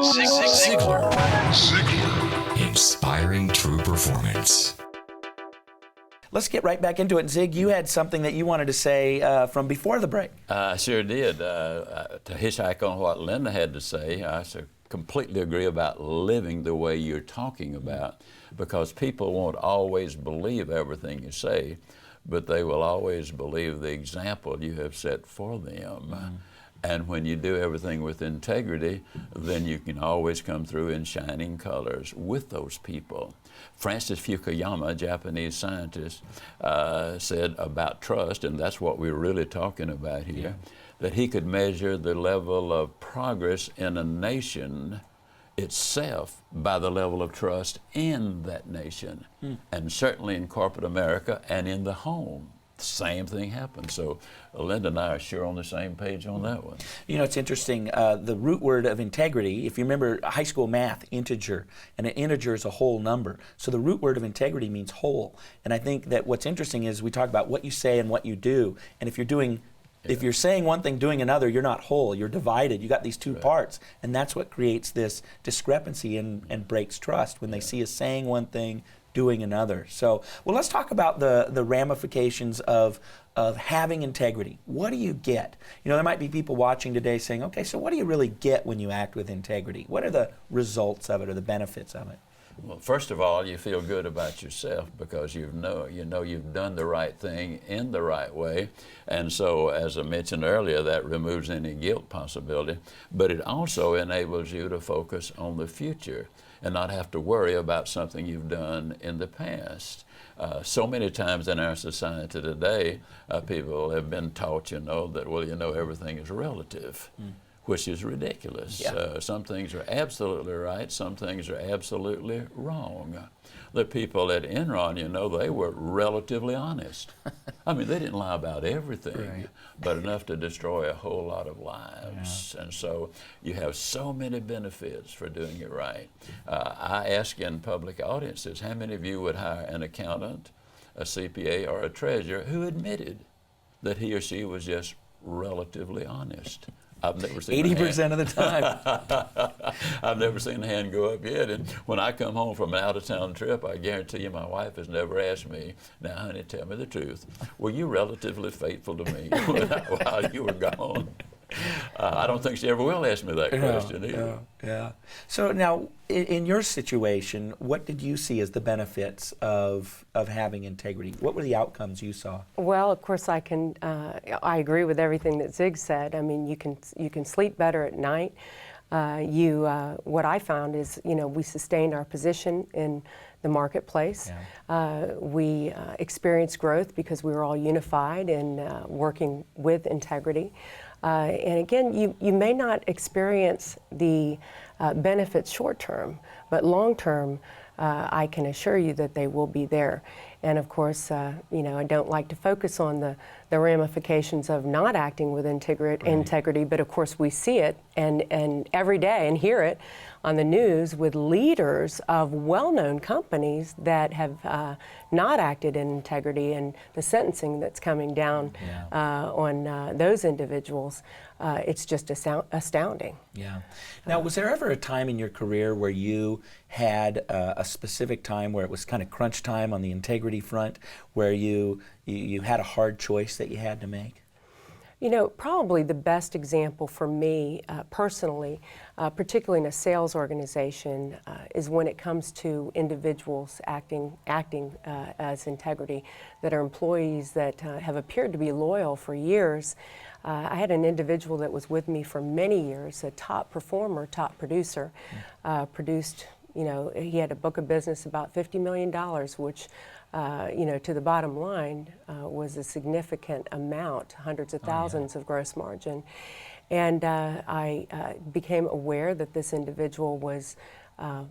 Zig Ziglar. Inspiring true performance. Let's get right back into it. Zig, you had something that you wanted to say from before the break. I sure did. To hitchhike on what Linda had to say, I completely agree about living the way you're talking about, because people won't always believe everything you say, but they will always believe the example you have set for them. And when you do everything with integrity, then you can always come through in shining colors with those people. Francis Fukuyama, a Japanese scientist, said about trust, and that's what we're really talking about here, that he could measure the level of progress in a nation itself by the level of trust in that nation. And certainly in corporate America and in the home, the same thing happens. So Linda and I are sure on the same page on that one. You know, it's interesting, the root word of integrity, if you remember high school math, integer, and an integer is a whole number. So the root word of integrity means whole. And I think that what's interesting is we talk about what you say and what you do. And if you're saying one thing, doing another, you're not whole. You're divided. You got these two parts, and that's what creates this discrepancy and breaks trust when they see us saying one thing, doing another. So, well, let's talk about the ramifications of having integrity. What do you get? You know, there might be people watching today saying, okay, so what do you really get when you act with integrity? What are the results of it or the benefits of it? Well, first of all, you feel good about yourself because you know you've done the right thing in the right way. And so, as I mentioned earlier, that removes any guilt possibility. But it also enables you to focus on the future and not have to worry about something you've done in the past. So many times in our society today, people have been taught, that, everything is relative. Which is ridiculous. Some things are absolutely right, some things are absolutely wrong. The people at Enron, they were relatively honest. I mean, they didn't lie about everything, but enough to destroy a whole lot of lives. And so you have so many benefits for doing it right. I ask in public audiences, how many of you would hire an accountant, a CPA, or a treasurer who admitted that he or she was just relatively honest? I've never seen 80% of the time. I've never seen a hand go up yet. And when I come home from an out-of-town trip, I guarantee you my wife has never asked me, now, honey, tell me the truth. Were you relatively faithful to me while you were gone? I don't think she ever will ask me that question either. Yeah. So now, in your situation, what did you see as the benefits of having integrity? What were the outcomes you saw? Well, of course, I agree with everything that Zig said. I mean, you can sleep better at night. What I found is, we sustained our position in the marketplace. We experienced growth because we were all unified in working with integrity. And again, you may not experience the benefits short term, but long term, I can assure you that they will be there. And of course, I don't like to focus on the ramifications of not acting with integrity, but of course we see it and every day and hear it on the news with leaders of well-known companies that have not acted in integrity, and the sentencing that's coming down on those individuals. It's just astounding. Yeah. Now, was there ever a time in your career where you had a specific time where it was kind of crunch time on the integrity front, where you had a hard choice that you had to make? Probably the best example for me personally, particularly in a sales organization, is when it comes to individuals acting as integrity, that are employees that have appeared to be loyal for years. I had an individual that was with me for many years, a top performer, top producer, produced, he had a book of business about $50 million, which to the bottom line was a significant amount, hundreds of thousands of gross margin. And I became aware that this individual was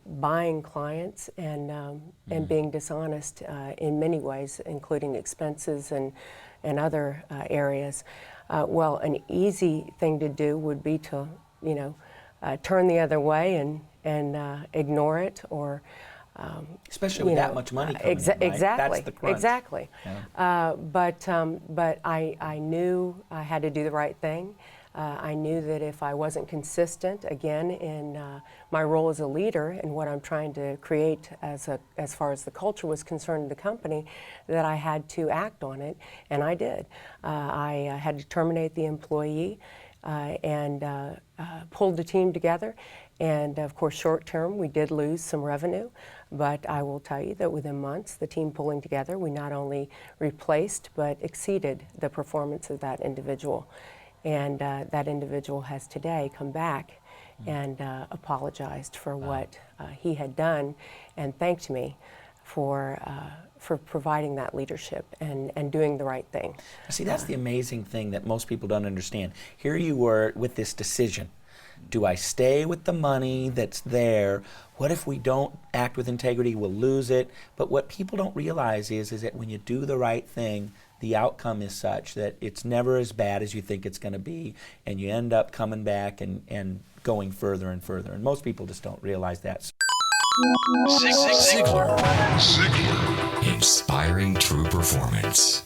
buying clients and being dishonest in many ways, including expenses and other areas. Well, an easy thing to do would be to, turn the other way and ignore it, or especially with that much money coming in, right? Exactly. That's the crunch. Exactly. Yeah. But I knew I had to do the right thing. I knew that if I wasn't consistent, again, in my role as a leader and what I'm trying to create as far as the culture was concerned in the company, that I had to act on it, and I did. I had to terminate the employee and pulled the team together. And of course, short term, we did lose some revenue, but I will tell you that within months, the team pulling together, we not only replaced but exceeded the performance of that individual. And that individual has today come back and apologized for what he had done and thanked me for providing that leadership and doing the right thing. See, that's the amazing thing that most people don't understand. Here you were with this decision. Do I stay with the money that's there? What if we don't act with integrity? We'll lose it. But what people don't realize is that when you do the right thing, the outcome is such that it's never as bad as you think it's going to be, and you end up coming back and going further and further. And most people just don't realize that. Zig Ziglar. Inspiring true performance.